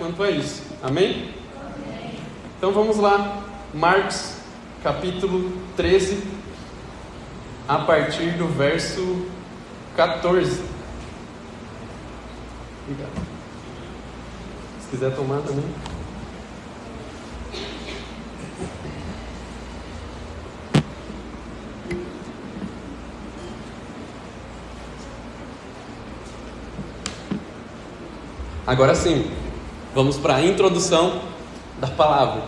quanto a isso. Amém? Então vamos lá. Marcos, capítulo 13, a partir do verso 14. Obrigado. Se quiser tomar também. Agora sim, vamos para a introdução da palavra.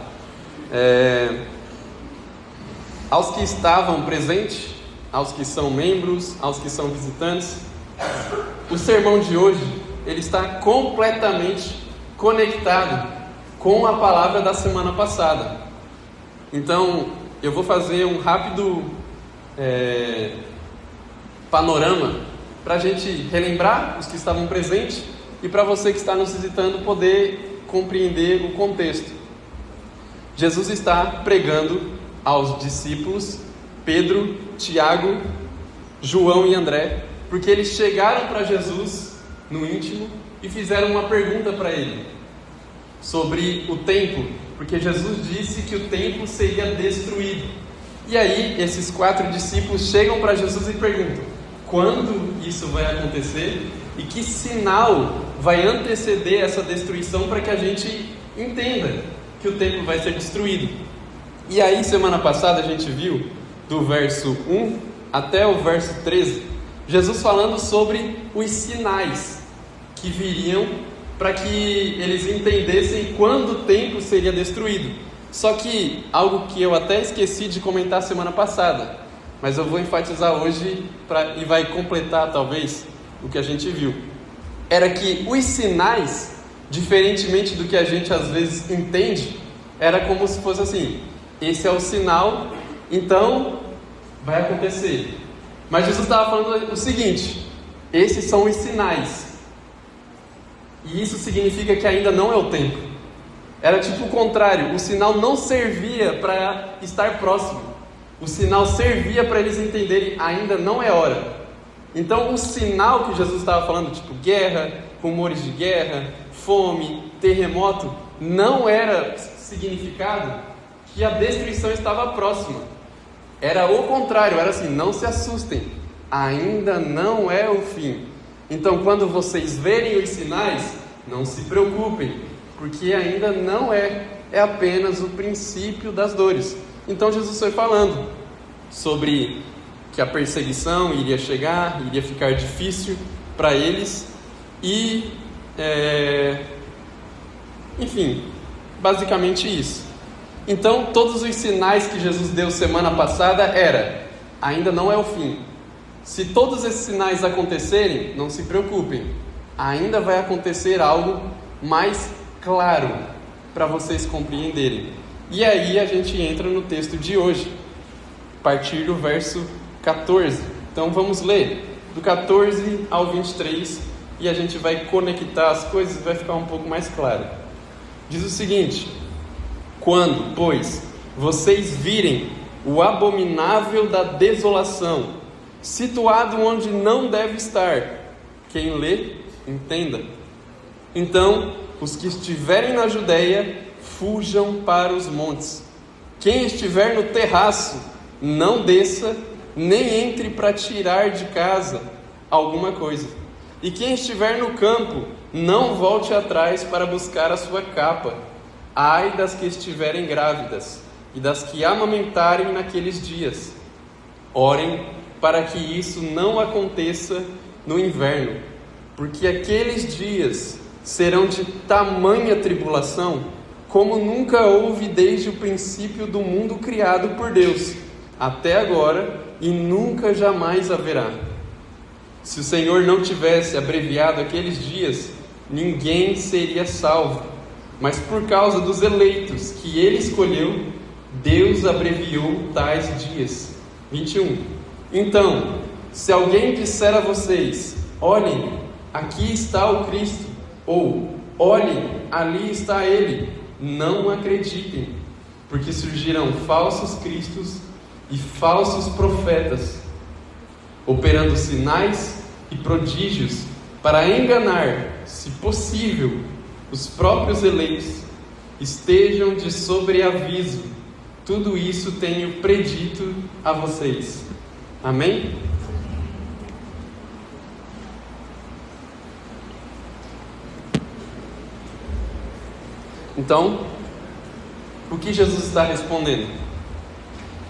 Aos que estavam presentes, aos que são membros, aos que são visitantes, o sermão de hoje, ele está completamente conectado com a palavra da semana passada. Então, eu vou fazer um rápido panorama para a gente relembrar os que estavam presentes e para você que está nos visitando poder compreender o contexto. Jesus está pregando aos discípulos Pedro, Tiago, João e André, porque eles chegaram para Jesus no íntimo e fizeram uma pergunta para ele sobre o templo, porque Jesus disse que o templo seria destruído. E aí esses 4 discípulos chegam para Jesus e perguntam: quando isso vai acontecer e que sinal vai anteceder essa destruição para que a gente entenda que o templo vai ser destruído? E aí semana passada a gente viu do verso 1 até o verso 13 Jesus falando sobre os sinais que viriam para que eles entendessem quando o templo seria destruído. Só que algo que eu até esqueci de comentar semana passada, mas eu vou enfatizar hoje e vai completar talvez o que a gente viu, era que os sinais, diferentemente do que a gente às vezes entende, era como se fosse assim: esse é o sinal, então vai acontecer. Mas Jesus estava falando o seguinte: esses são os sinais, e isso significa que ainda não é o tempo. Era tipo o contrário, o sinal não servia para estar próximo, o sinal servia para eles entenderem: ainda não é hora. Então o sinal que Jesus estava falando, tipo guerra, rumores de guerra, fome, terremoto, não era significado que a destruição estava próxima. Era o contrário, era assim: não se assustem, ainda não é o fim. Então quando vocês verem os sinais, não se preocupem, porque ainda não é apenas o princípio das dores. Então Jesus foi falando sobre que a perseguição iria chegar, iria ficar difícil para eles e, enfim, basicamente isso. Então todos os sinais que Jesus deu semana passada era: ainda não é o fim. Se todos esses sinais acontecerem, não se preocupem, ainda vai acontecer algo mais claro para vocês compreenderem. E aí a gente entra no texto de hoje, a partir do verso 14. Então vamos ler do 14 ao 23 e a gente vai conectar as coisas e vai ficar um pouco mais claro. Diz o seguinte: quando, pois, vocês virem o abominável da desolação, situado onde não deve estar, quem lê, entenda. Então, os que estiverem na Judeia, fujam para os montes. Quem estiver no terraço, não desça, nem entre para tirar de casa alguma coisa. E quem estiver no campo, não volte atrás para buscar a sua capa. Ai das que estiverem grávidas e das que amamentarem naqueles dias. Orem para que isso não aconteça no inverno, porque aqueles dias serão de tamanha tribulação, como nunca houve desde o princípio do mundo criado por Deus, até agora, e nunca jamais haverá. Se o Senhor não tivesse abreviado aqueles dias, ninguém seria salvo. Mas por causa dos eleitos que Ele escolheu, Deus abreviou tais dias. 21. Então, se alguém disser a vocês: olhem, aqui está o Cristo, ou olhem, ali está Ele, não acreditem, porque surgirão falsos cristos e falsos profetas, operando sinais e prodígios para enganar, se possível, os próprios eleitos, estejam de sobreaviso. Tudo isso tenho predito a vocês. Amém? Então, o que Jesus está respondendo?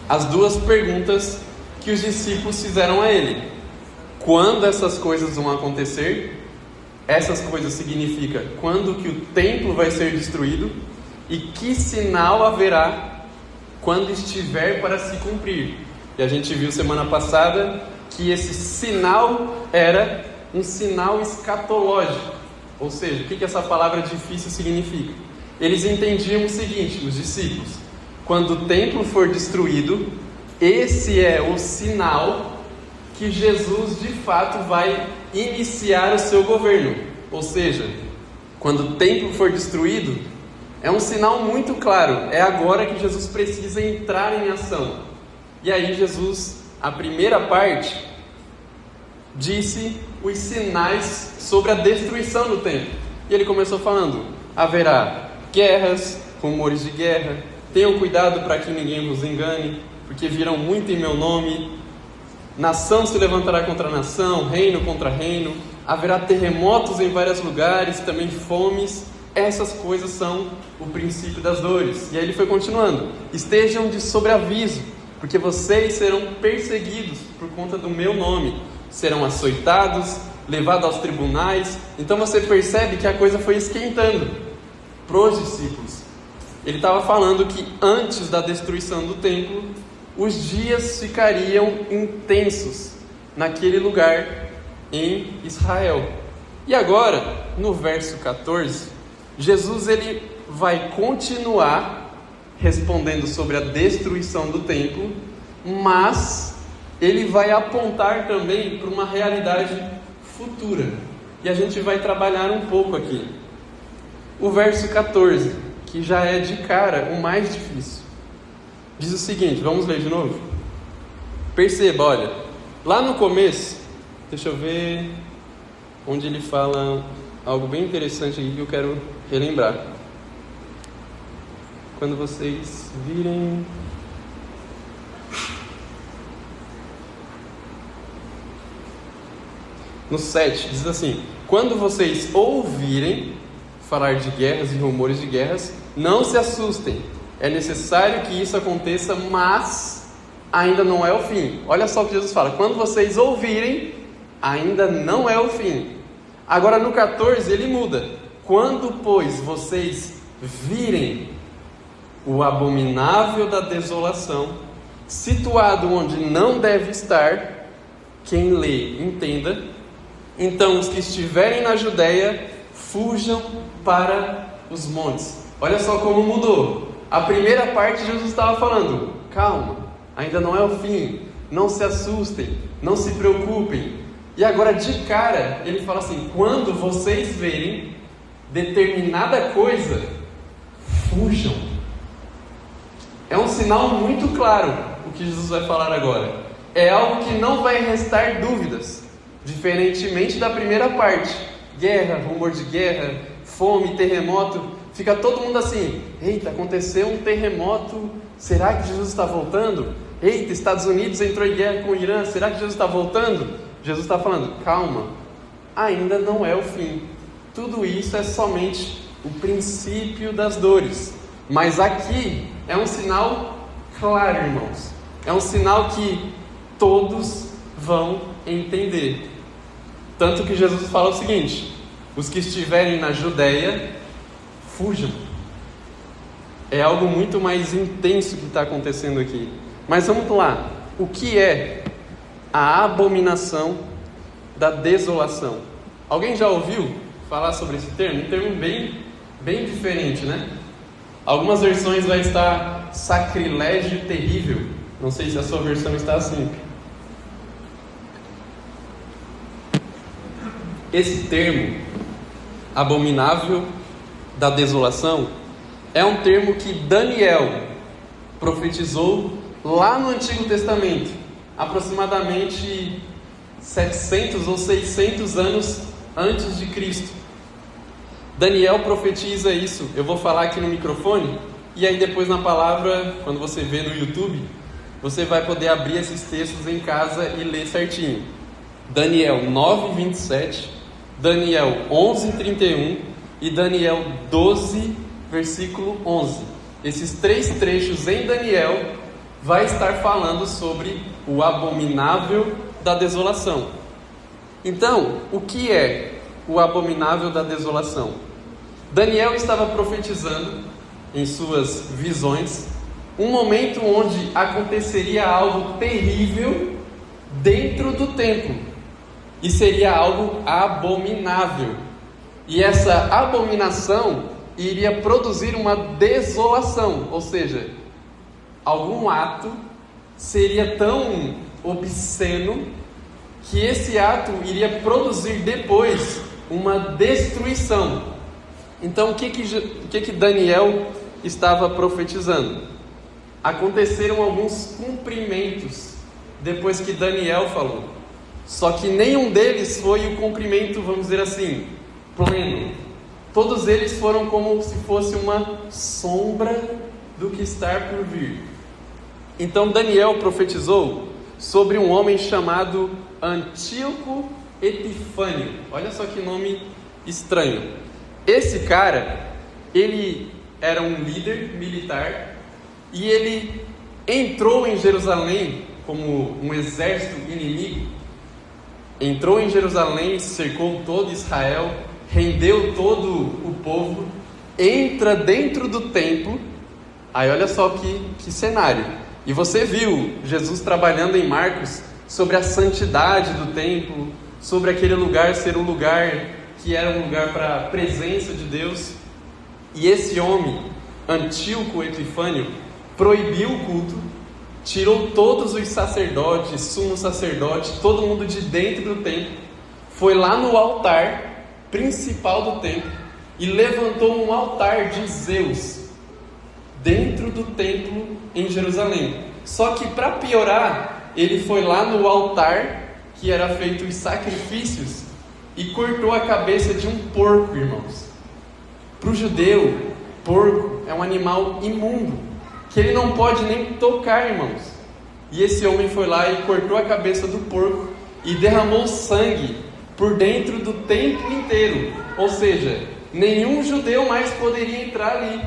As duas perguntas que os discípulos fizeram a ele. Quando essas coisas vão acontecer? Essas coisas significa quando que o templo vai ser destruído e que sinal haverá quando estiver para se cumprir. E a gente viu semana passada que esse sinal era um sinal escatológico. Ou seja, o que essa palavra difícil significa? Eles entendiam o seguinte, os discípulos: quando o templo for destruído, esse é o sinal que Jesus de fato vai iniciar o seu governo. Ou seja, quando o templo for destruído, é um sinal muito claro, é agora que Jesus precisa entrar em ação. E aí Jesus, a primeira parte, disse os sinais sobre a destruição do templo. E ele começou falando: haverá guerras, rumores de guerra, tenham cuidado para que ninguém vos engane, porque virão muito em meu nome, nação se levantará contra nação, reino contra reino, haverá terremotos em vários lugares, também fomes. Essas coisas são o princípio das dores. E aí ele foi continuando: estejam de sobreaviso, porque vocês serão perseguidos por conta do meu nome, serão açoitados, levados aos tribunais. Então você percebe que a coisa foi esquentando para os discípulos. Ele estava falando que antes da destruição do templo, os dias ficariam intensos naquele lugar em Israel. E agora, no verso 14, Jesus ele vai continuar respondendo sobre a destruição do templo, mas ele vai apontar também para uma realidade futura. E a gente vai trabalhar um pouco aqui. O verso 14, que já é de cara o mais difícil, diz o seguinte, vamos ler de novo? Perceba, olha, lá no começo, deixa eu ver onde ele fala algo bem interessante aqui que eu quero relembrar. Quando vocês virem... No 7, diz assim: quando vocês ouvirem falar de guerras e rumores de guerras, não se assustem. É necessário que isso aconteça, mas ainda não é o fim. Olha só o que Jesus fala: quando vocês ouvirem, ainda não é o fim. Agora no 14 ele muda: quando, pois, vocês virem o abominável da desolação, situado onde não deve estar, quem lê, entenda. Então os que estiverem na Judéia, fujam para os montes. Olha só como mudou. A primeira parte Jesus estava falando: calma, ainda não é o fim, não se assustem, não se preocupem. E agora de cara ele fala assim: quando vocês verem determinada coisa, fujam. É um sinal muito claro o que Jesus vai falar agora. É algo que não vai restar dúvidas, diferentemente da primeira parte: guerra, rumor de guerra, fome, terremoto. Fica todo mundo assim: eita, aconteceu um terremoto, será que Jesus está voltando? Eita, Estados Unidos entrou em guerra com o Irã, será que Jesus está voltando? Jesus está falando: calma, ainda não é o fim. Tudo isso é somente o princípio das dores. Mas aqui é um sinal claro, irmãos. É um sinal que todos vão entender. Tanto que Jesus fala o seguinte: os que estiverem na Judéia, fujam. É algo muito mais intenso que está acontecendo aqui. Mas vamos lá. O que é a abominação da desolação? Alguém já ouviu falar sobre esse termo? Um termo bem diferente, né? Algumas versões vai estar sacrilégio terrível. Não sei se a sua versão está assim. Esse termo, abominável da desolação, é um termo que Daniel profetizou lá no Antigo Testamento, aproximadamente 700 ou 600 anos antes de Cristo. Daniel profetiza isso. Eu vou falar aqui no microfone, e aí depois na palavra, quando você vê no YouTube, você vai poder abrir esses textos em casa e ler certinho. Daniel 9:27, Daniel 11:31 e Daniel 12, versículo 11. Esses 3 trechos em Daniel vai estar falando sobre o abominável da desolação. Então, o que é o abominável da desolação? Daniel estava profetizando em suas visões um momento onde aconteceria algo terrível dentro do templo, e seria algo abominável, e essa abominação iria produzir uma desolação, ou seja, algum ato seria tão obsceno que esse ato iria produzir depois uma destruição. Então o que Daniel estava profetizando? Aconteceram alguns cumprimentos depois que Daniel falou, só que nenhum deles foi o cumprimento, vamos dizer assim, pleno. Todos eles foram como se fosse uma sombra do que está por vir. Então Daniel profetizou sobre um homem chamado Antíoco Epifânio. Olha só que nome estranho. Esse cara, ele era um líder militar, e ele entrou em Jerusalém como um exército inimigo. Entrou em Jerusalém, cercou todo Israel, rendeu todo o povo, entra dentro do templo. Aí olha só que cenário. E você viu Jesus trabalhando em Marcos sobre a santidade do templo, sobre aquele lugar ser um lugar que era um lugar para a presença de Deus. E esse homem, Antíoco Epifânio, proibiu o culto, tirou todos os sacerdotes, sumo sacerdote, todo mundo de dentro do templo, foi lá no altar principal do templo e levantou um altar de Zeus dentro do templo em Jerusalém. Só que para piorar, ele foi lá no altar que era feito os sacrifícios e cortou a cabeça de um porco, irmãos. Para o judeu, porco é um animal imundo, que ele não pode nem tocar, irmãos. E esse homem foi lá e cortou a cabeça do porco e derramou sangue por dentro do templo inteiro. Ou seja, nenhum judeu mais poderia entrar ali,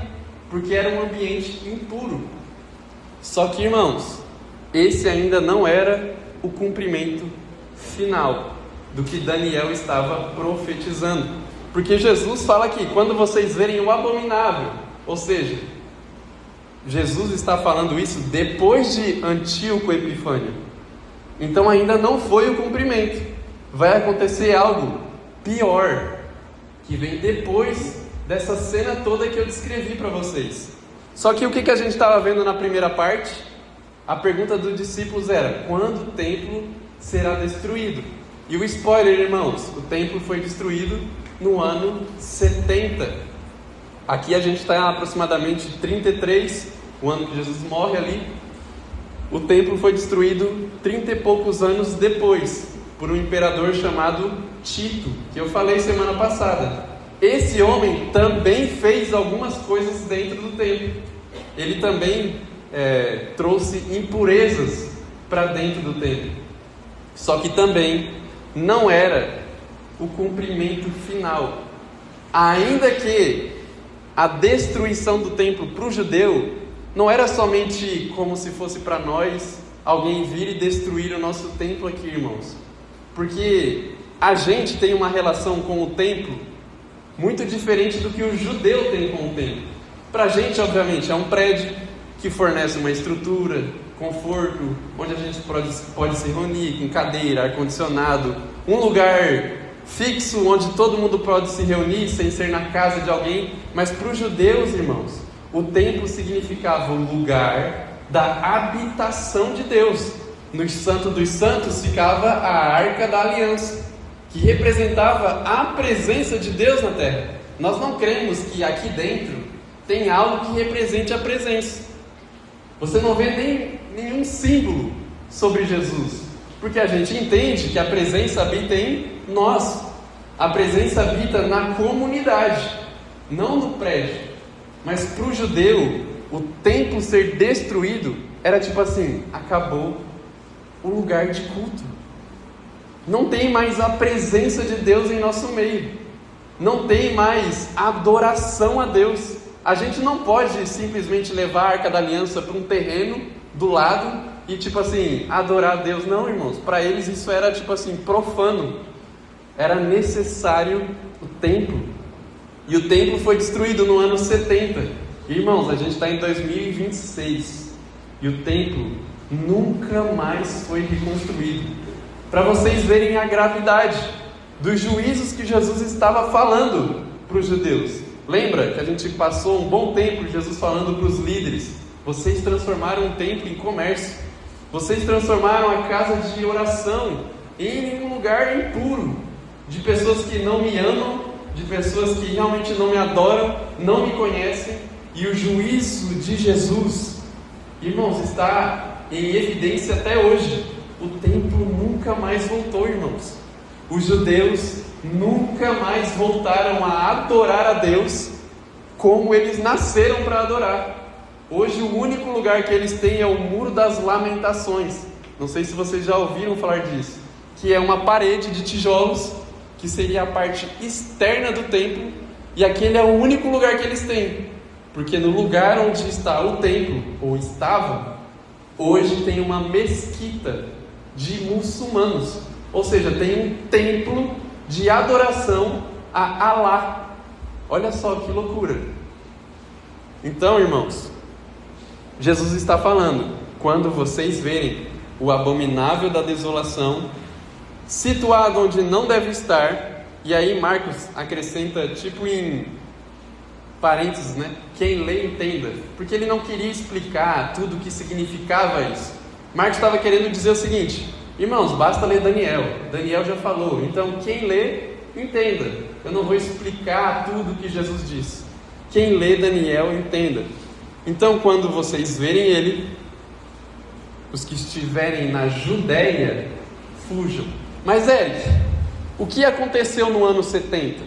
porque era um ambiente impuro. Só que, irmãos, esse ainda não era o cumprimento final do que Daniel estava profetizando. Porque Jesus fala aqui, quando vocês verem o abominável, ou seja, Jesus está falando isso depois de Antíoco Epifânio. Então ainda não foi o cumprimento. Vai acontecer algo pior, que vem depois dessa cena toda que eu descrevi para vocês. Só que o que a gente estava vendo na primeira parte? A pergunta dos discípulos era: quando o templo será destruído? E o spoiler, irmãos, o templo foi destruído no ano 70. Aqui a gente está aproximadamente 33, o ano que Jesus morre ali. O templo foi destruído 30 e poucos anos depois, por um imperador chamado Tito, que eu falei semana passada. Esse homem também fez algumas coisas dentro do templo. Ele também trouxe impurezas para dentro do templo. Só que também não era o cumprimento final. Ainda que a destruição do templo para o judeu não era somente como se fosse para nós alguém vir e destruir o nosso templo aqui, irmãos. Porque a gente tem uma relação com o templo muito diferente do que o judeu tem com o templo. Para a gente, obviamente, é um prédio que fornece uma estrutura, conforto, onde a gente pode se reunir com cadeira, ar-condicionado, um lugar fixo onde todo mundo pode se reunir sem ser na casa de alguém. Mas para os judeus, irmãos, o templo significava o lugar da habitação de Deus. No Santo dos Santos ficava a Arca da Aliança, que representava a presença de Deus na terra. Nós não cremos que aqui dentro tem algo que represente a presença. Você não vê nenhum símbolo sobre Jesus, porque a gente entende que a presença habita em nós. A presença habita na comunidade. não no prédio, mas para o judeu, o templo ser destruído era tipo assim: acabou o lugar de culto. Não tem mais a presença de Deus em nosso meio. Não tem mais adoração a Deus. A gente não pode simplesmente levar a Arca da Aliança para um terreno do lado e tipo assim, adorar a Deus. Não, irmãos, para eles isso era tipo assim, profano. Era necessário o templo. E o templo foi destruído no ano 70. Irmãos, a gente está em 2026 e o templo nunca mais foi reconstruído. Para vocês verem a gravidade dos juízos que Jesus estava falando para os judeus. Lembra que a gente passou um bom tempo Jesus falando para os líderes: vocês transformaram o templo em comércio, vocês transformaram a casa de oração em um lugar impuro, de pessoas que não me amam, de pessoas que realmente não me adoram, não me conhecem. E o juízo de Jesus, irmãos, está em evidência até hoje. O templo nunca mais voltou, irmãos. Os judeus nunca mais voltaram a adorar a Deus como eles nasceram para adorar. Hoje o único lugar que eles têm é o Muro das Lamentações. Não sei se vocês já ouviram falar disso, que é uma parede de tijolos, que seria a parte externa do templo, e aquele é o único lugar que eles têm, porque no lugar onde está o templo, ou estava, hoje tem uma mesquita de muçulmanos, ou seja, tem um templo de adoração a Alá. Olha só que loucura. Então, irmãos, Jesus está falando: quando vocês verem o abominável da desolação situado onde não deve estar, e aí Marcos acrescenta tipo em parênteses, né? Quem lê entenda, porque ele não queria explicar tudo o que significava isso. Marcos estava querendo dizer o seguinte: irmãos, basta ler Daniel. Daniel já falou, então quem lê entenda. Eu não vou explicar tudo o que Jesus disse. Quem lê Daniel entenda. Então, quando vocês verem ele, os que estiverem na Judéia fujam. Mas Eric, o que aconteceu no ano 70?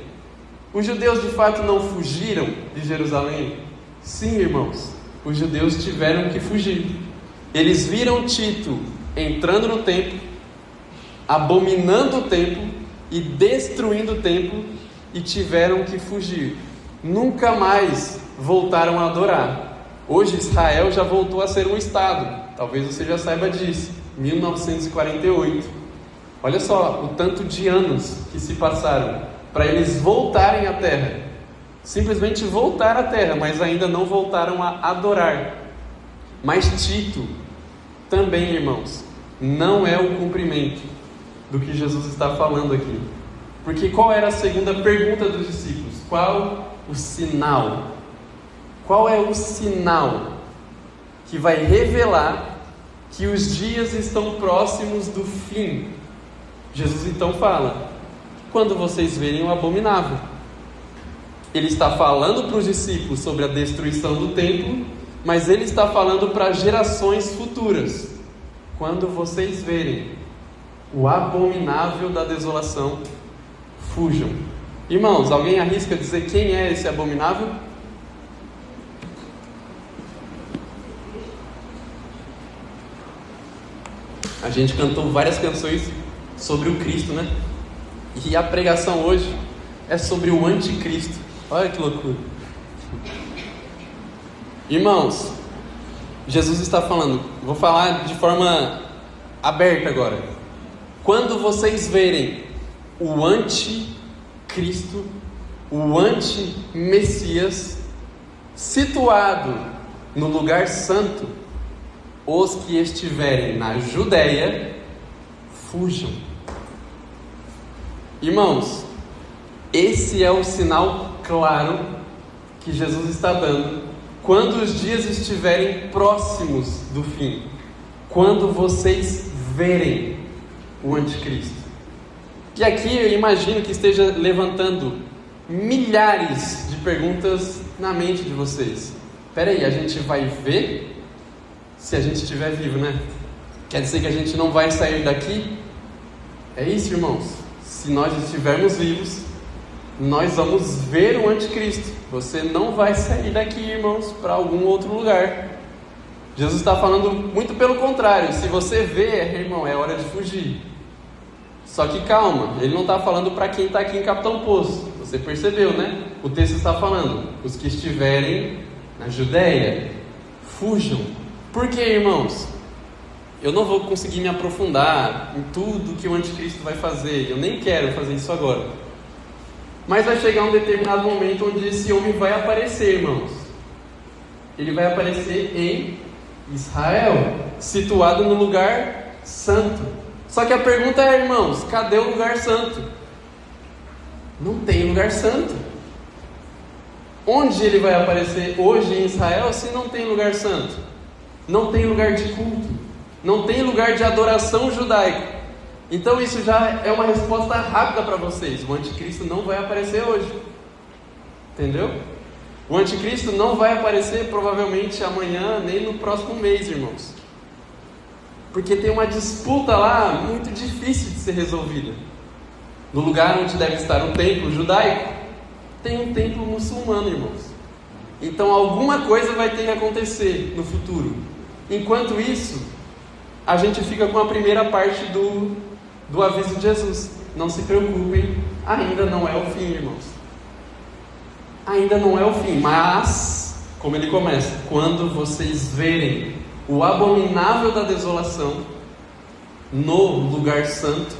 Os judeus de fato não fugiram de Jerusalém? Sim, irmãos, os judeus tiveram que fugir. Eles viram Tito entrando no templo, abominando o templo e destruindo o templo, e tiveram que fugir. Nunca mais voltaram a adorar. Hoje Israel já voltou a ser um estado, talvez você já saiba disso, 1948. Olha só o tanto de anos que se passaram para eles voltarem à terra. Simplesmente voltar à terra, mas ainda não voltaram a adorar. Mas Tito também, irmãos, não é o cumprimento do que Jesus está falando aqui. Porque qual era a segunda pergunta dos discípulos? Qual o sinal? Qual é o sinal que vai revelar que os dias estão próximos do fim? Jesus então fala: quando vocês verem o abominável. Ele está falando para os discípulos sobre a destruição do templo, mas ele está falando para gerações futuras. Quando vocês verem o abominável da desolação, fujam. Irmãos, alguém arrisca dizer quem é esse abominável? A gente cantou várias canções sobre o Cristo, né? E a pregação hoje é sobre o anticristo. Olha que loucura. Irmãos, Jesus está falando, vou falar de forma aberta agora. Quando vocês verem o anticristo, o anti-messias, situado no lugar santo, os que estiverem na Judéia, fujam. Irmãos, esse é o sinal claro que Jesus está dando quando os dias estiverem próximos do fim, quando vocês verem o anticristo. E aqui eu imagino que esteja levantando milhares de perguntas na mente de vocês. Espera aí, a gente vai ver se a gente estiver vivo, né? Quer dizer que a gente não vai sair daqui? É isso, irmãos. Se nós estivermos vivos, nós vamos ver o anticristo. Você não vai sair daqui, irmãos, para algum outro lugar. Jesus está falando muito pelo contrário. Se você vê, irmão, é hora de fugir. Só que calma, ele não está falando para quem está aqui em Capitão Poço. Você percebeu, né? O texto está falando, os que estiverem na Judéia, fujam. Por quê, irmãos? Eu não vou conseguir me aprofundar em tudo que o anticristo vai fazer. Eu nem quero fazer isso agora. Mas vai chegar um determinado momento onde esse homem vai aparecer, irmãos. Ele vai aparecer em Israel, situado no lugar santo. Só que a pergunta é, irmãos, cadê o lugar santo? Não tem lugar santo. Onde ele vai aparecer hoje em Israel se não tem lugar santo? Não tem lugar de culto. Não tem lugar de adoração judaica. Então isso já é uma resposta rápida para vocês. O anticristo não vai aparecer hoje. Entendeu? O anticristo não vai aparecer provavelmente amanhã, nem no próximo mês, irmãos. Porque tem uma disputa lá muito difícil de ser resolvida. No lugar onde deve estar um templo judaico, tem um templo muçulmano, irmãos. Então alguma coisa vai ter que acontecer no futuro. Enquanto isso, a gente fica com a primeira parte do aviso de Jesus. Não se preocupem, ainda não é o fim, irmãos. Ainda não é o fim, mas, como ele começa, quando vocês verem o abominável da desolação no lugar santo,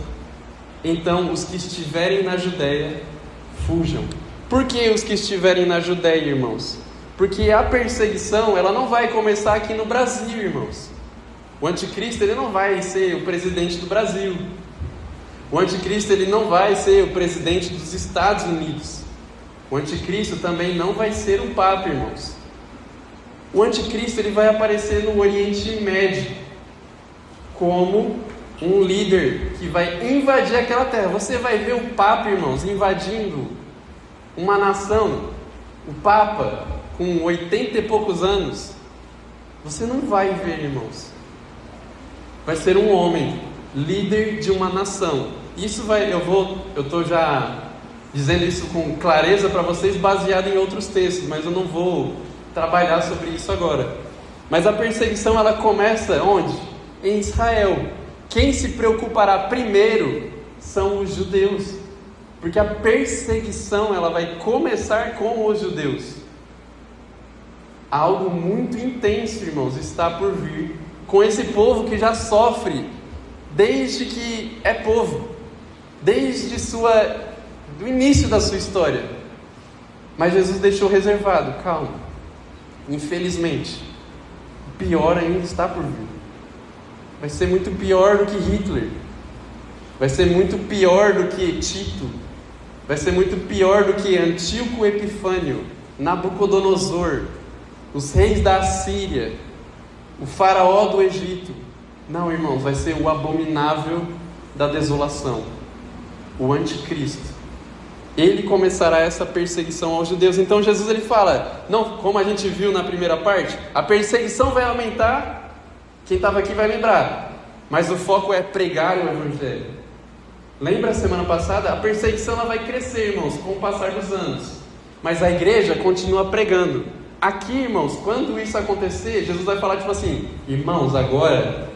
então os que estiverem na Judéia, fujam. Por que os que estiverem na Judéia, irmãos? Porque a perseguição, ela não vai começar aqui no Brasil, irmãos. O anticristo, ele não vai ser o presidente do Brasil. O anticristo, ele não vai ser o presidente dos Estados Unidos. O anticristo também não vai ser um papa, irmãos. O anticristo, ele vai aparecer no Oriente Médio como um líder que vai invadir aquela terra. Você vai ver o papa, irmãos, invadindo uma nação. O papa com 80 e poucos anos. Você não vai ver, irmãos. Vai ser um homem, líder de uma nação. Isso vai, eu estou já dizendo isso com clareza para vocês, baseado em outros textos, mas eu não vou trabalhar sobre isso agora. Mas a perseguição, ela começa onde? Em Israel. Quem se preocupará primeiro são os judeus, porque a perseguição, ela vai começar com os judeus. Algo muito intenso, irmãos, está por vir com esse povo que já sofre desde que é povo, desde do início da sua história. Mas Jesus deixou reservado, calma. Infelizmente, o pior ainda está por vir. Vai ser muito pior do que Hitler. Vai ser muito pior do que Tito. Vai ser muito pior do que Antíoco Epifânio, Nabucodonosor, os reis da Assíria, o faraó do Egito. Não, irmãos, vai ser o abominável da desolação, o anticristo. Ele começará essa perseguição aos judeus. Então Jesus, ele fala, não, como a gente viu na primeira parte, a perseguição vai aumentar. Quem estava aqui vai lembrar, mas o foco é pregar o evangelho. Lembra a semana passada? A perseguição, ela vai crescer, irmãos, com o passar dos anos, mas a igreja continua pregando. Aqui, irmãos, quando isso acontecer, Jesus vai falar tipo assim, irmãos, agora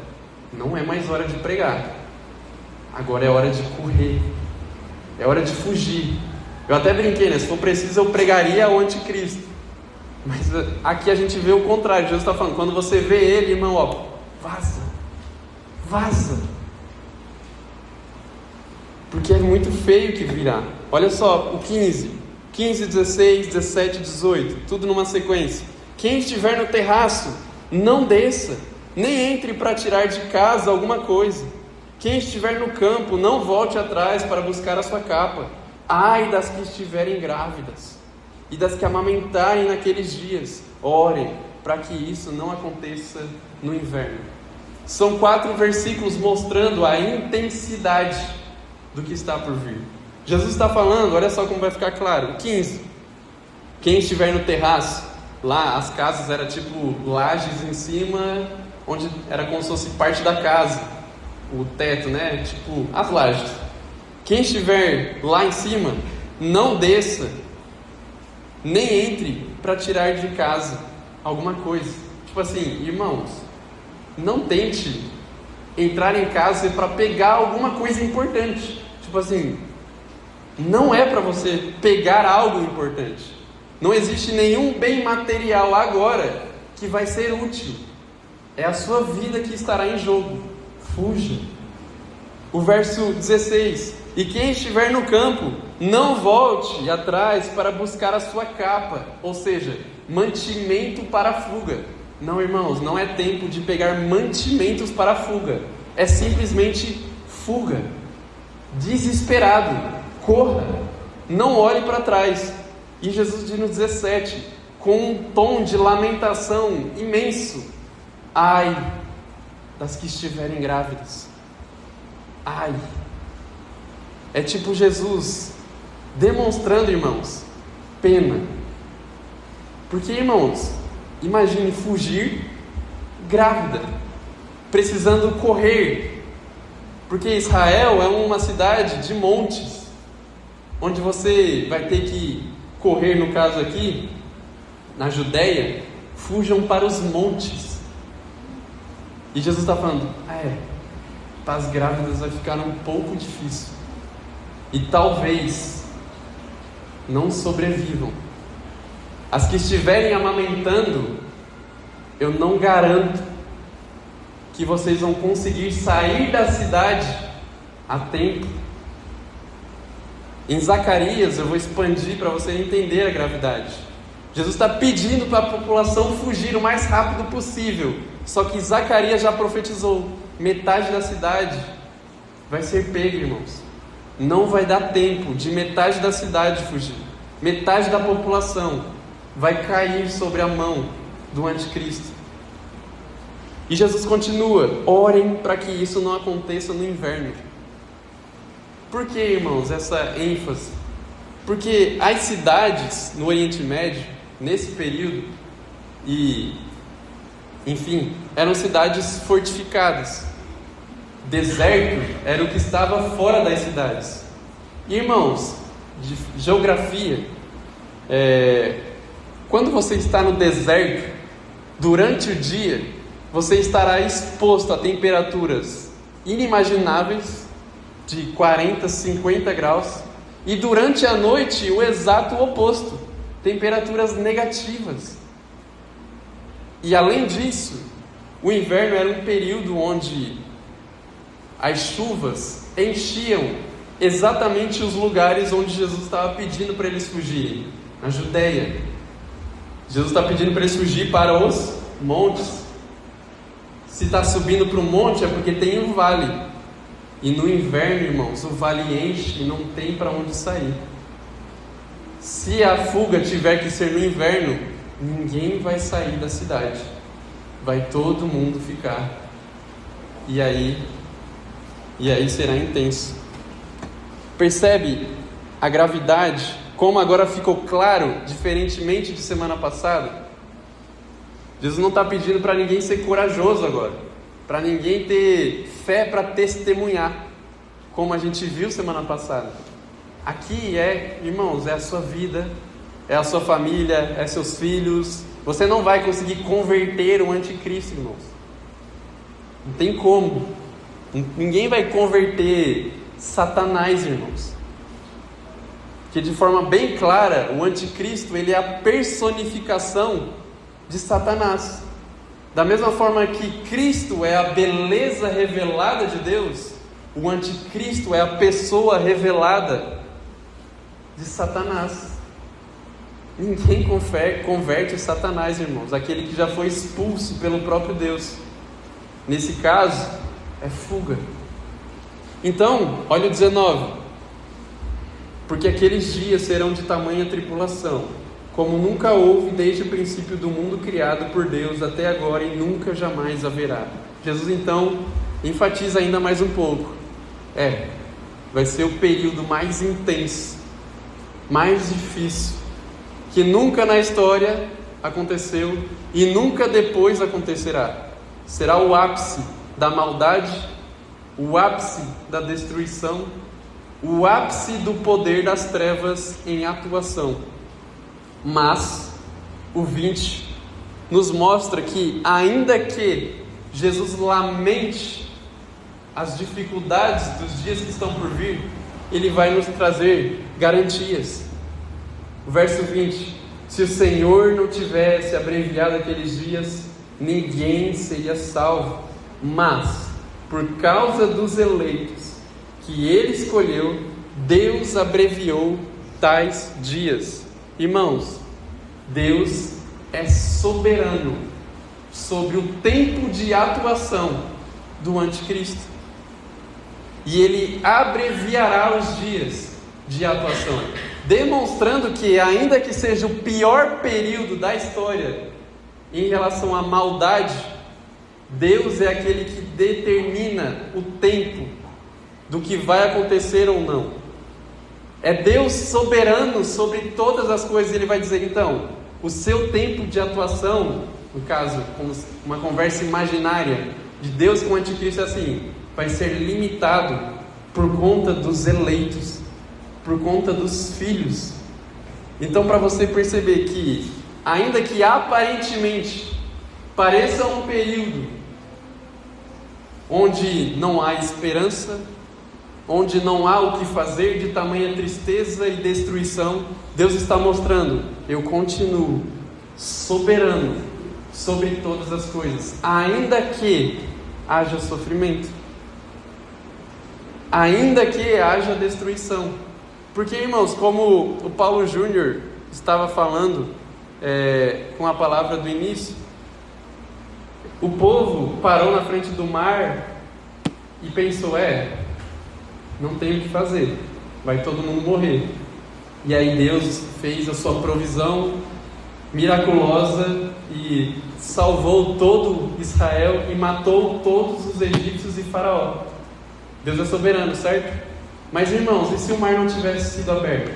não é mais hora de pregar, agora é hora de correr, é hora de fugir. Eu até brinquei, né? Se for preciso eu pregaria o anticristo, mas aqui a gente vê o contrário. Jesus está falando, quando você vê ele, irmão, ó, vaza, porque é muito feio que virá. Olha só, o 15, 16, 17, 18, tudo numa sequência. Quem estiver no terraço, não desça, nem entre para tirar de casa alguma coisa. Quem estiver no campo, não volte atrás para buscar a sua capa. Ai das que estiverem grávidas e das que amamentarem naqueles dias. Orem para que isso não aconteça no inverno. São 4 versículos mostrando a intensidade do que está por vir. Jesus está falando, olha só como vai ficar claro. 15. Quem estiver no terraço, lá as casas eram tipo lajes em cima, onde era como se fosse parte da casa, o teto, né? Tipo as lajes. Quem estiver lá em cima, não desça, nem entre para tirar de casa alguma coisa. Tipo assim, irmãos, não tente entrar em casa para pegar alguma coisa importante. Tipo assim, não é para você pegar algo importante. Não existe nenhum bem material agora que vai ser útil. É a sua vida que estará em jogo. Fuja. O verso 16: e quem estiver no campo, não volte atrás para buscar a sua capa, ou seja, mantimento para a fuga. Não, irmãos, não é tempo de pegar mantimentos para a fuga. É simplesmente fuga. Desesperado, corra, não olhe para trás. E Jesus diz no 17, com um tom de lamentação imenso: ai das que estiverem grávidas. Ai. É tipo Jesus demonstrando, irmãos, pena. Porque, irmãos, imagine fugir grávida, precisando correr. Porque Israel é uma cidade de montes, onde você vai ter que correr, no caso aqui, na Judéia, fujam para os montes. E Jesus está falando, para as grávidas vai ficar um pouco difícil. E talvez não sobrevivam. As que estiverem amamentando, eu não garanto que vocês vão conseguir sair da cidade a tempo. Em Zacarias, eu vou expandir para você entender a gravidade. Jesus está pedindo para a população fugir o mais rápido possível. Só que Zacarias já profetizou: metade da cidade vai ser pega, irmãos. Não vai dar tempo de metade da cidade fugir. Metade da população vai cair sobre a mão do anticristo. E Jesus continua: orem para que isso não aconteça no inverno. Por que, irmãos, essa ênfase? Porque as cidades no Oriente Médio, nesse período, eram cidades fortificadas. Deserto era o que estava fora das cidades. E, irmãos, de geografia, quando você está no deserto, durante o dia, você estará exposto a temperaturas inimagináveis, de 40, 50 graus, e durante a noite o exato oposto, temperaturas negativas. E além disso, o inverno era um período onde as chuvas enchiam exatamente os lugares onde Jesus estava pedindo para eles fugirem. Na Judéia, Jesus está pedindo para eles fugir para os montes. Se está subindo para o monte é porque tem um vale. E no inverno, irmãos, o vale enche e não tem para onde sair. Se a fuga tiver que ser no inverno, ninguém vai sair da cidade. Vai todo mundo ficar. E aí será intenso. Percebe a gravidade? Como agora ficou claro, diferentemente de semana passada? Jesus não está pedindo para ninguém ser corajoso agora, para ninguém ter fé para testemunhar, como a gente viu semana passada. Aqui irmãos, é a sua vida, é a sua família, é seus filhos. Você não vai conseguir converter o anticristo, irmãos. Não tem como. Ninguém vai converter Satanás, irmãos. Que de forma bem clara, o anticristo, ele é a personificação de Satanás. Da mesma forma que Cristo é a beleza revelada de Deus, o anticristo é a pessoa revelada de Satanás. Ninguém converte Satanás, irmãos, aquele que já foi expulso pelo próprio Deus. Nesse caso, é fuga. Então, olha o 19: porque aqueles dias serão de tamanha tribulação, como nunca houve desde o princípio do mundo criado por Deus até agora, e nunca jamais haverá. Jesus então enfatiza ainda mais um pouco. Vai ser o período mais intenso, mais difícil, que nunca na história aconteceu e nunca depois acontecerá. Será o ápice da maldade, o ápice da destruição, o ápice do poder das trevas em atuação. Mas o 20 nos mostra que, ainda que Jesus lamente as dificuldades dos dias que estão por vir, Ele vai nos trazer garantias. O verso 20: se o Senhor não tivesse abreviado aqueles dias, ninguém seria salvo. Mas, por causa dos eleitos que Ele escolheu, Deus abreviou tais dias. Irmãos, Deus é soberano sobre o tempo de atuação do anticristo. E Ele abreviará os dias de atuação, demonstrando que, ainda que seja o pior período da história em relação à maldade, Deus é aquele que determina o tempo do que vai acontecer ou não. É Deus soberano sobre todas as coisas. Ele vai dizer, então, o seu tempo de atuação, no caso, como uma conversa imaginária de Deus com o anticristo, é assim: vai ser limitado por conta dos eleitos, por conta dos filhos. Então, para você perceber que, ainda que aparentemente pareça um período onde não há esperança, onde não há o que fazer, de tamanha tristeza e destruição, Deus está mostrando: eu continuo soberano sobre todas as coisas, ainda que haja sofrimento, ainda que haja destruição. Porque, irmãos, como o Paulo Júnior estava falando com a palavra do início, o povo parou na frente do mar e pensou: não tem o que fazer, vai todo mundo morrer. E aí Deus fez a sua provisão miraculosa e salvou todo Israel e matou todos os egípcios e Faraó. Deus é soberano, certo? Mas, irmãos, e se o mar não tivesse sido aberto?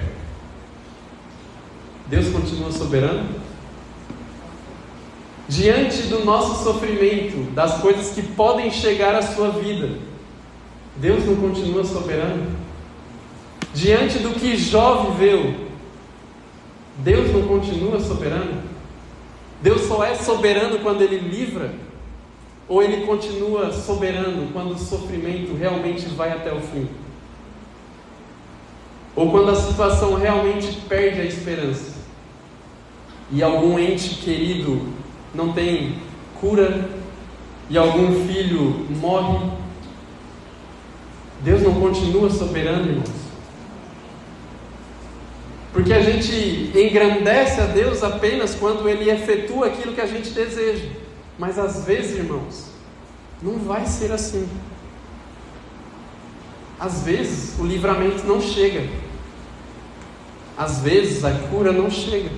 Deus continua soberano? Diante do nosso sofrimento, das coisas que podem chegar à sua vida, Deus não continua soberano? Diante do que Jó viveu, Deus não continua soberano? Deus só é soberano quando Ele livra? Ou Ele continua soberano quando o sofrimento realmente vai até o fim? Ou quando a situação realmente perde a esperança e algum ente querido não tem cura e algum filho morre? Deus não continua soberano, irmãos? Porque a gente engrandece a Deus apenas quando Ele efetua aquilo que a gente deseja. Mas às vezes, irmãos, não vai ser assim. Às vezes o livramento não chega. Às vezes a cura não chega.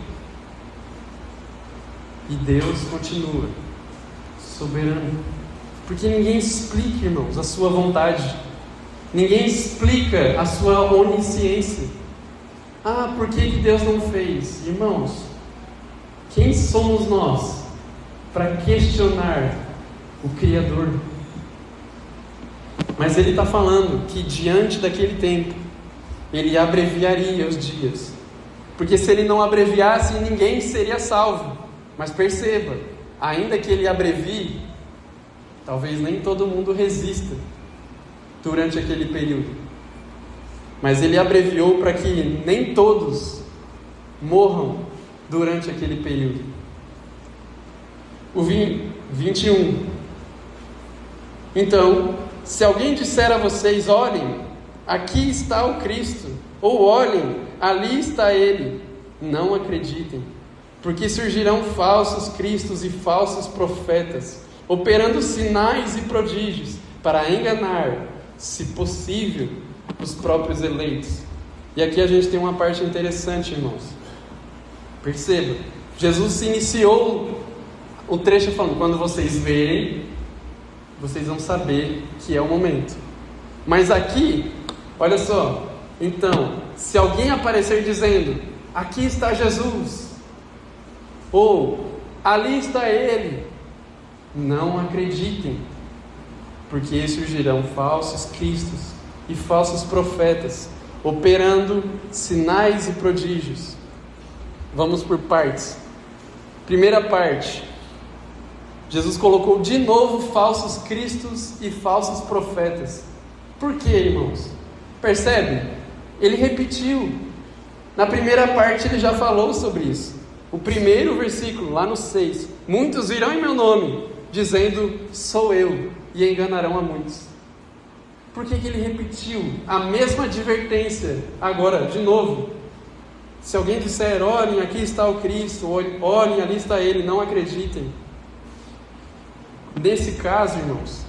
E Deus continua soberano. Porque ninguém explica, irmãos, a sua vontade. Ninguém explica a sua onisciência. Por que Deus não fez? Irmãos, quem somos nós para questionar o Criador? Mas Ele está falando que diante daquele tempo, Ele abreviaria os dias. Porque se Ele não abreviasse, ninguém seria salvo. Mas perceba, ainda que Ele abrevie, talvez nem todo mundo resista durante aquele período. Mas Ele abreviou para que nem todos morram durante aquele período. O 21. Então, se alguém disser a vocês: olhem, aqui está o Cristo, ou olhem, ali está Ele, não acreditem, porque surgirão falsos cristos e falsos profetas, operando sinais e prodígios, para enganar, se possível, os próprios eleitos. E aqui a gente tem uma parte interessante, irmãos. Perceba, Jesus se iniciou o trecho falando: quando vocês verem, vocês vão saber que é o momento. Mas aqui, olha só, então, se alguém aparecer dizendo: aqui está Jesus, ou ali está Ele, não acreditem, porque surgirão falsos cristos e falsos profetas, operando sinais e prodígios. Vamos por partes. Primeira parte, Jesus colocou de novo falsos cristos e falsos profetas. Por quê, irmãos? Percebe? Ele repetiu. Na primeira parte ele já falou sobre isso. O primeiro versículo, lá no 6. Muitos virão em meu nome, dizendo, sou eu, e enganarão a muitos. Por que ele repetiu a mesma advertência agora, de novo? Se alguém disser, olhem, aqui está o Cristo, olhem, ali está Ele, não acreditem. Nesse caso, irmãos,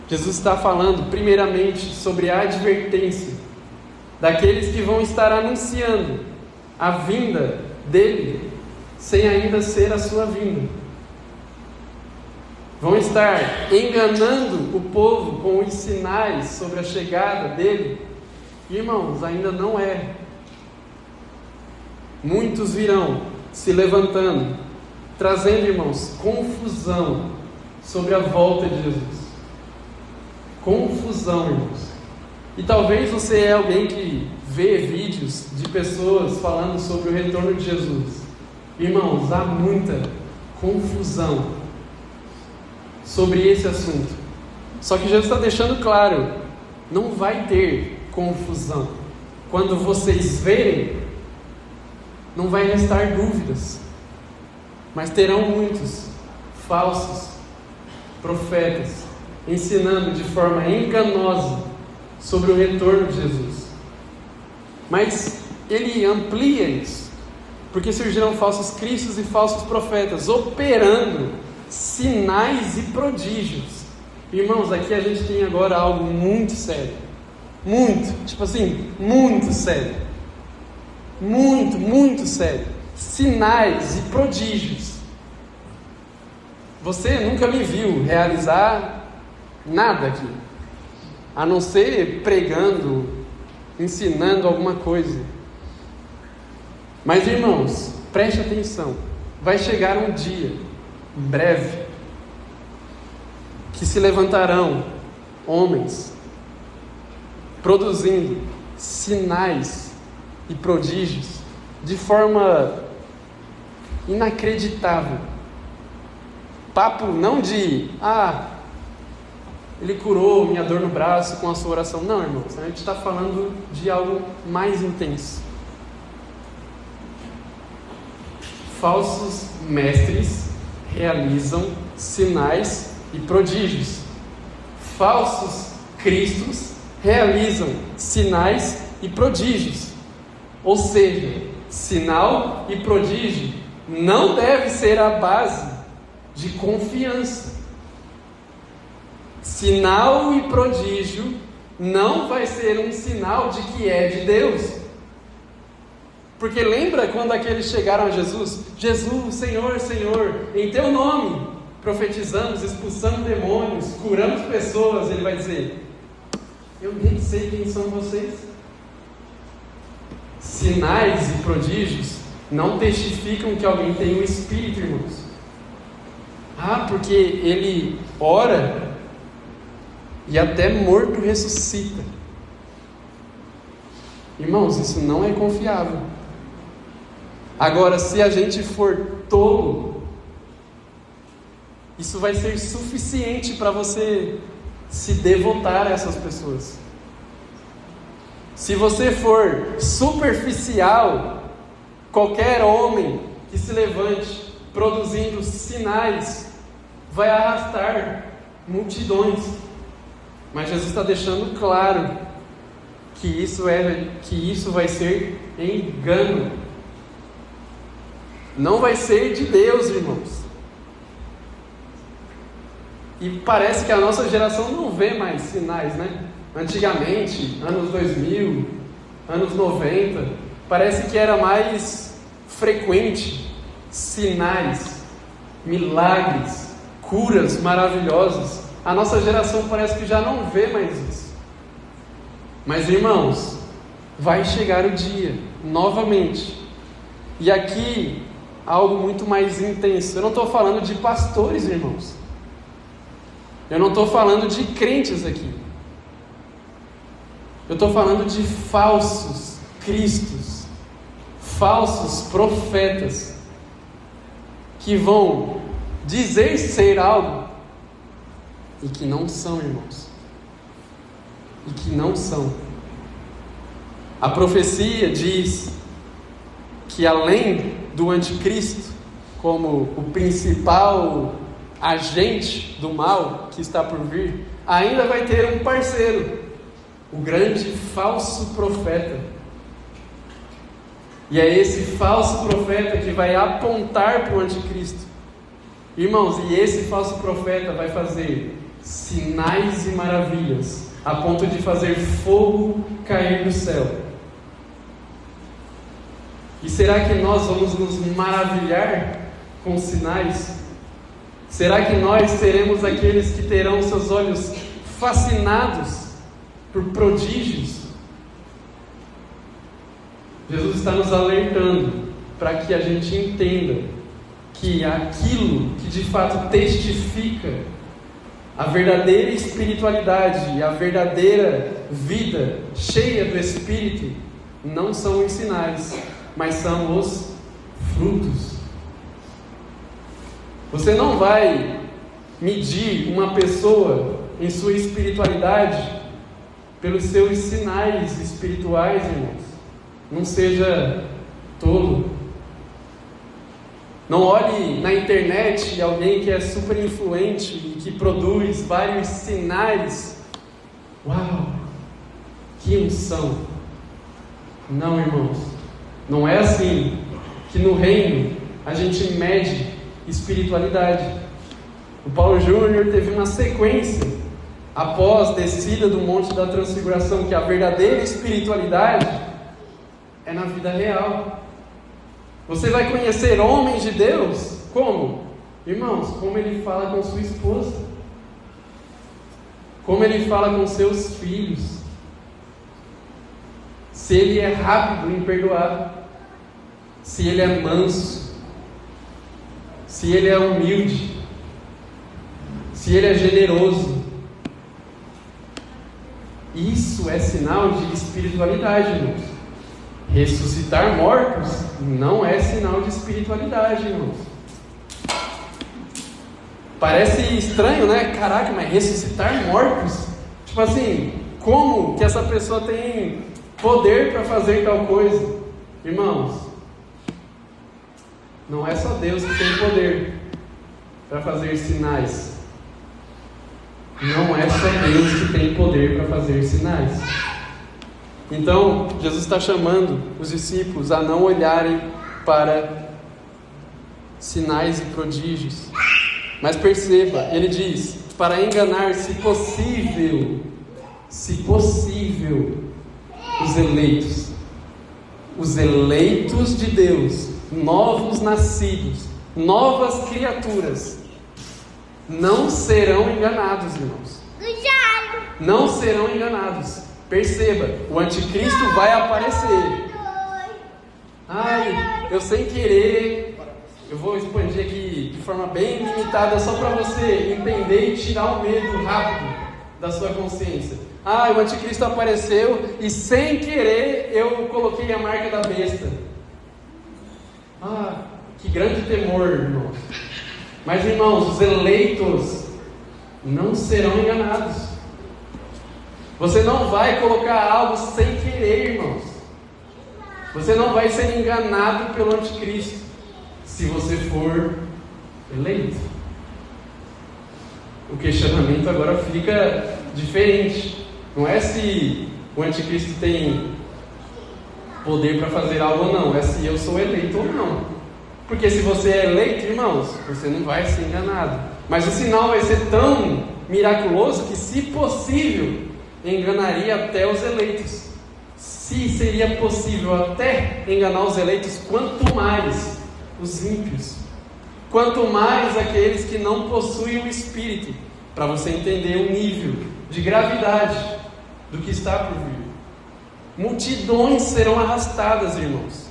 Jesus está falando primeiramente sobre a advertência daqueles que vão estar anunciando a vinda dele sem ainda ser a sua vinda. Vão estar enganando o povo com os sinais sobre a chegada dele. Irmãos, ainda não é. Muitos virão se levantando, trazendo, irmãos, confusão sobre a volta de Jesus. Confusão, irmãos. E talvez você é alguém que vê vídeos de pessoas falando sobre o retorno de Jesus. Irmãos, há muita confusão sobre esse assunto. Só que Jesus está deixando claro, não vai ter confusão. Quando vocês verem, não vai restar dúvidas, mas terão muitos falsos profetas ensinando de forma enganosa sobre o retorno de Jesus. Mas ele amplia isso, porque surgirão falsos cristos e falsos profetas operando sinais e prodígios. Irmãos, aqui a gente tem agora algo muito sério. Muito sério. Muito sério. Sinais e prodígios. Você nunca me viu realizar nada aqui, a não ser pregando, ensinando alguma coisa. Mas, irmãos, preste atenção. Vai chegar um dia, em breve, que se levantarão homens produzindo sinais e prodígios de forma inacreditável. Papo não de, ele curou minha dor no braço com a sua oração. Não, irmãos, a gente está falando de algo mais intenso. Falsos mestres realizam sinais e prodígios. Falsos cristos realizam sinais e prodígios. Ou seja, sinal e prodígio não deve ser a base de confiança. Sinal e prodígio não vai ser um sinal de que é de Deus. Porque lembra quando aqueles chegaram a Jesus? Jesus, Senhor, Senhor, em teu nome profetizamos, expulsamos demônios, curamos pessoas. Ele vai dizer, eu nem sei quem são vocês. Sinais e prodígios não testificam que alguém tem um espírito, irmãos. Porque ele ora e até morto ressuscita. Irmãos, isso não é confiável. Agora, se a gente for tolo, isso vai ser suficiente para você se devotar a essas pessoas. Se você for superficial, qualquer homem que se levante produzindo sinais vai arrastar multidões. Mas Jesus está deixando claro que isso vai ser engano. Não vai ser de Deus, irmãos. E parece que a nossa geração não vê mais sinais, né? Antigamente, anos 2000, anos 90, parece que era mais frequente sinais, milagres, curas maravilhosas. A nossa geração parece que já não vê mais isso. Mas, irmãos, vai chegar o dia, novamente. E aqui, algo muito mais intenso. Eu não estou falando de pastores, irmãos. Eu não estou falando de crentes aqui. Eu estou falando de falsos cristos, falsos profetas, que vão dizer ser algo e que não são, irmãos. E que não são. A profecia diz que além do anticristo, como o principal agente do mal que está por vir, ainda vai ter um parceiro, o grande falso profeta. E é esse falso profeta que vai apontar para o anticristo. Irmãos, e esse falso profeta vai fazer sinais e maravilhas, a ponto de fazer fogo cair do céu. E será que nós vamos nos maravilhar com sinais? Será que nós seremos aqueles que terão seus olhos fascinados por prodígios? Jesus está nos alertando para que a gente entenda que aquilo que de fato testifica a verdadeira espiritualidade e a verdadeira vida cheia do Espírito não são os sinais, mas são os frutos. Você não vai medir uma pessoa em sua espiritualidade pelos seus sinais espirituais, irmãos. Não seja tolo. Não olhe na internet alguém que é super influente e que produz vários sinais. Uau, que unção! Não, irmãos, não é assim que no reino a gente mede espiritualidade. O Paulo Júnior teve uma sequência após descida do Monte da Transfiguração, que a verdadeira espiritualidade é na vida real. Você vai conhecer homens de Deus como? Irmãos, como ele fala com sua esposa, como ele fala com seus filhos, se ele é rápido em perdoar, se ele é manso, se ele é humilde, se ele é generoso. Isso é sinal de espiritualidade, irmãos. Ressuscitar mortos não é sinal de espiritualidade, irmãos. Parece estranho, né? Caraca, mas ressuscitar mortos? Tipo assim, como que essa pessoa tem poder para fazer tal coisa? Irmãos, não é só Deus que tem poder para fazer sinais. Não é só Deus que tem poder para fazer sinais. Então, Jesus está chamando os discípulos a não olharem para sinais e prodígios. Mas perceba, ele diz, para enganar, se possível, os eleitos de Deus, novos nascidos, novas criaturas, não serão enganados, irmãos. Não serão enganados. Perceba, o anticristo vai aparecer. Ai, eu sem querer, eu vou expandir aqui de forma bem limitada, só para você entender e tirar o medo rápido da sua consciência. Ah, o anticristo apareceu e sem querer eu coloquei a marca da besta. Ah, que grande temor, irmãos. Mas, irmãos, os eleitos não serão enganados. Você não vai colocar algo sem querer, irmãos. Você não vai ser enganado pelo anticristo se você for eleito. O questionamento agora fica diferente. Não é se o anticristo tem poder para fazer algo ou não, é se eu sou eleito ou não. Porque se você é eleito, irmãos, você não vai ser enganado. Mas o sinal vai ser tão miraculoso que, se possível, enganaria até os eleitos. Se seria possível até enganar os eleitos, quanto mais os ímpios, quanto mais aqueles que não possuem o Espírito, para você entender o nível de gravidade do que está por vir. Multidões serão arrastadas, irmãos,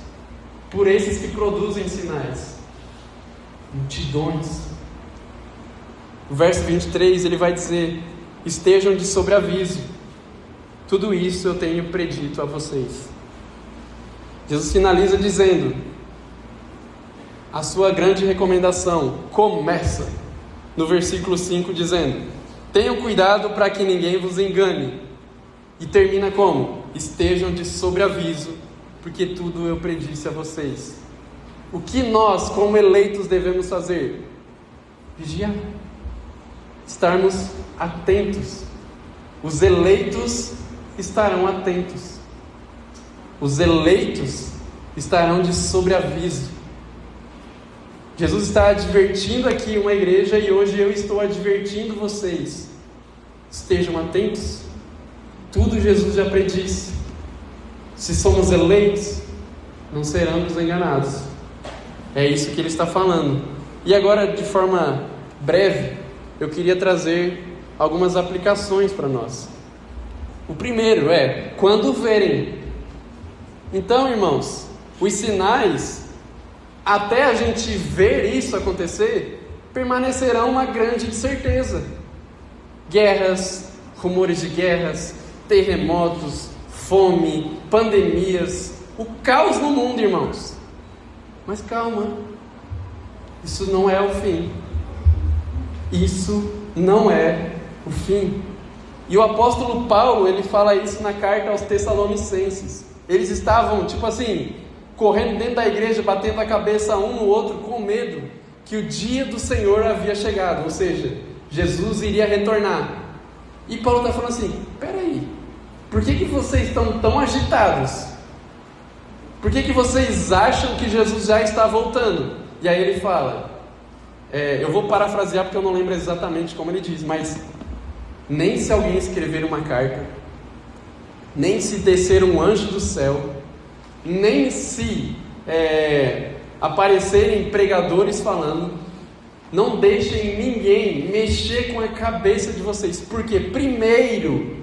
por esses que produzem sinais. Multidões. O verso 23 ele vai dizer: estejam de sobreaviso, tudo isso eu tenho predito a vocês. Jesus finaliza dizendo: a sua grande recomendação começa no versículo 5 dizendo: tenham cuidado para que ninguém vos engane. E termina como? Estejam de sobreaviso, porque tudo eu predisse a vocês. O que nós, como eleitos, devemos fazer? Vigiar. Estarmos atentos. Os eleitos estarão atentos. Os eleitos estarão de sobreaviso. Jesus está advertindo aqui uma igreja e hoje eu estou advertindo vocês. Estejam atentos. Tudo Jesus já predisse. Se somos eleitos, não seremos enganados. É isso que ele está falando. E agora, de forma breve, eu queria trazer algumas aplicações para nós. O primeiro é, quando verem. Então, irmãos, os sinais, até a gente ver isso acontecer, permanecerão uma grande incerteza. Guerras, rumores de guerras, terremotos, fome, pandemias, o caos no mundo, irmãos. Mas calma, isso não é o fim. Isso não é o fim. E o apóstolo Paulo, ele fala isso na carta aos Tessalonicenses. Eles estavam, tipo assim, correndo dentro da igreja, batendo a cabeça um no outro, com medo que o dia do Senhor havia chegado, ou seja, Jesus iria retornar. E Paulo está falando assim: peraí, por que vocês estão tão agitados? Por que vocês acham que Jesus já está voltando? E aí ele fala, eu vou parafrasear porque eu não lembro exatamente como ele diz, mas nem se alguém escrever uma carta, nem se descer um anjo do céu, nem se aparecerem pregadores falando, não deixem ninguém mexer com a cabeça de vocês, porque primeiro,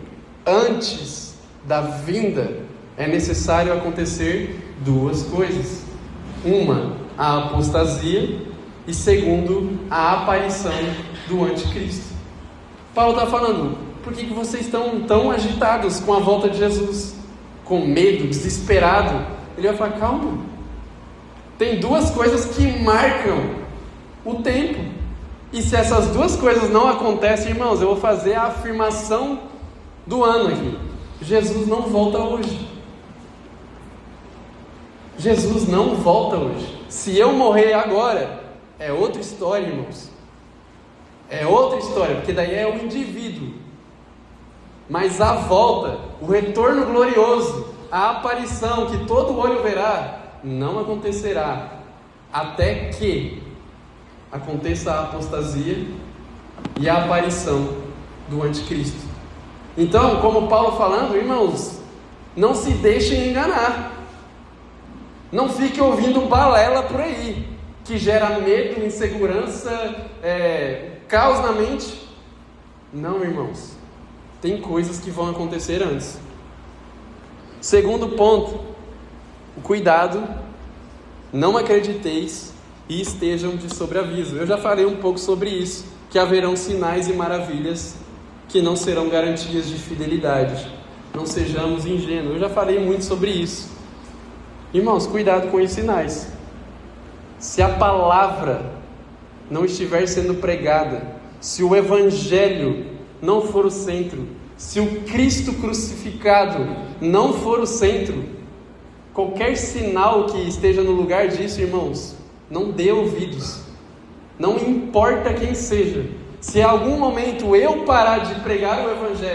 antes da vinda, é necessário acontecer duas coisas: uma, a apostasia, e segundo, a aparição do anticristo. Paulo está falando, por que vocês estão tão agitados com a volta de Jesus? Com medo, desesperado? Ele vai falar, calma, tem duas coisas que marcam o tempo, e se essas duas coisas não acontecem, irmãos, eu vou fazer a afirmação do ano aqui: Jesus não volta hoje. Jesus não volta hoje. Se eu morrer agora, é outra história, irmãos. É outra história, porque daí é o indivíduo. Mas a volta, o retorno glorioso, a aparição que todo olho verá, não acontecerá até que aconteça a apostasia e a aparição do anticristo. Então, como Paulo falando, irmãos, não se deixem enganar. Não fique ouvindo balela por aí, que gera medo, insegurança, caos na mente. Não, irmãos, tem coisas que vão acontecer antes. Segundo ponto, o cuidado, não acrediteis e estejam de sobreaviso. Eu já falei um pouco sobre isso, que haverão sinais e maravilhas que não serão garantias de fidelidade. Não sejamos ingênuos. Eu já falei muito sobre isso. Irmãos, cuidado com os sinais. Se a palavra não estiver sendo pregada, se o evangelho não for o centro, se o Cristo crucificado não for o centro, qualquer sinal que esteja no lugar disso, irmãos, não dê ouvidos. Não importa quem seja. Se em algum momento eu parar de pregar o evangelho,